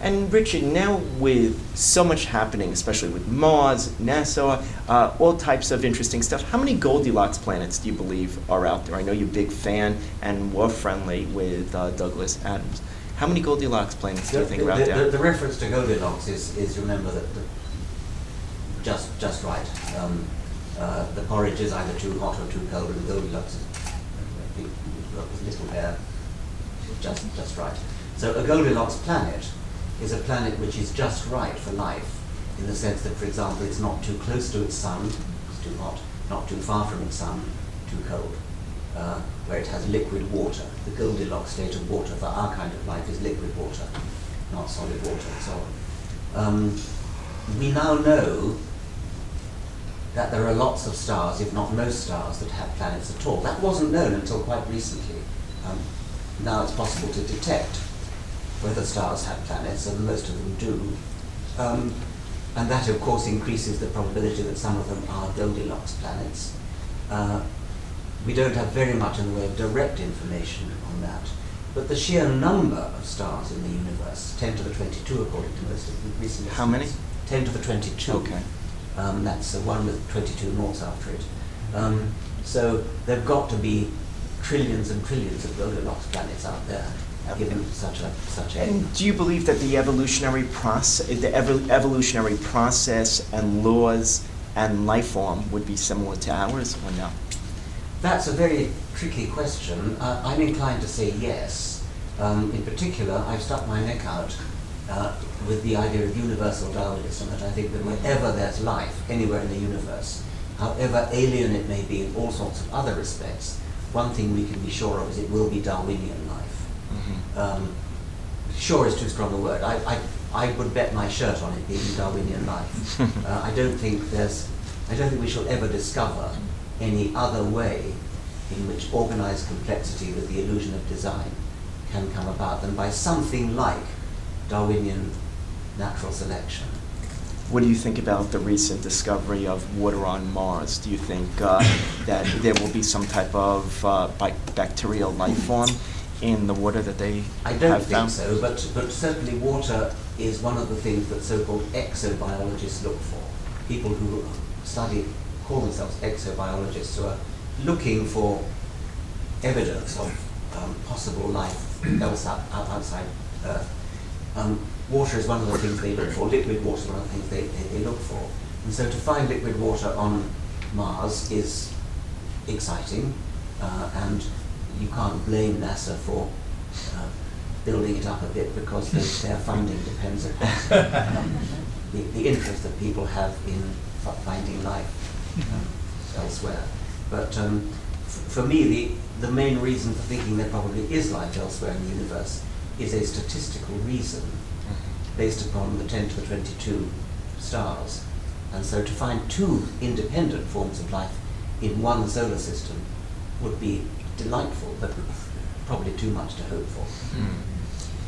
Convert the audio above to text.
And Richard, now with so much happening, especially with Mars, NASA, all types of interesting stuff, how many Goldilocks planets do you believe are out there? I know you're a big fan and war friendly with Douglas Adams. How many Goldilocks planets do you think are out there? The reference to Goldilocks is remember that just right. The porridge is either too hot or too cold, and Goldilocks is a little hair, just right. So a Goldilocks planet is a planet which is just right for life, in the sense that, for example, it's not too close to its sun, it's too hot, not too far from its sun, too cold, where it has liquid water. The Goldilocks state of water for our kind of life is liquid water, not solid water and so on. We now know that there are lots of stars, if not most stars, that have planets at all. That wasn't known until quite recently. Now it's possible to detect whether stars have planets, and most of them do. And that, of course, increases the probability that some of them are Goldilocks planets. We don't have very much in the way of direct information on that. But the sheer number of stars in the universe, 10 to the 22 according to most of the recent estimates. How many? 10 to the 22. Okay. That's one with 22 noughts after it. So there've got to be trillions and trillions of Goldilocks planets out there, given such a. And do you believe that the evolutionary process and laws and life form would be similar to ours, or no? That's a very tricky question. I'm inclined to say yes. In particular, I've stuck my neck out with the idea of universal Darwinism, that I think that wherever there's life, anywhere in the universe, however alien it may be in all sorts of other respects, one thing we can be sure of is it will be Darwinian life. Mm-hmm. Sure is too strong a word. I would bet my shirt on it being Darwinian life. I don't think we shall ever discover any other way in which organized complexity with the illusion of design can come about than by something like Darwinian natural selection. What do you think about the recent discovery of water on Mars? Do you think that there will be some type of bacterial life form in the water that they I don't have think found? so, but certainly water is one of the things that so-called exobiologists look for. People who call themselves exobiologists, who are looking for evidence of possible life outside Earth. Water is one of the things they look for. Liquid water is one of the things they look for. And so to find liquid water on Mars is exciting, and you can't blame NASA for building it up a bit, because their funding depends upon the interest that people have in finding life elsewhere. But for me, the main reason for thinking there probably is life elsewhere in the universe is a statistical reason based upon the 10 to the 22 stars. And so to find two independent forms of life in one solar system would be delightful, but probably too much to hope for.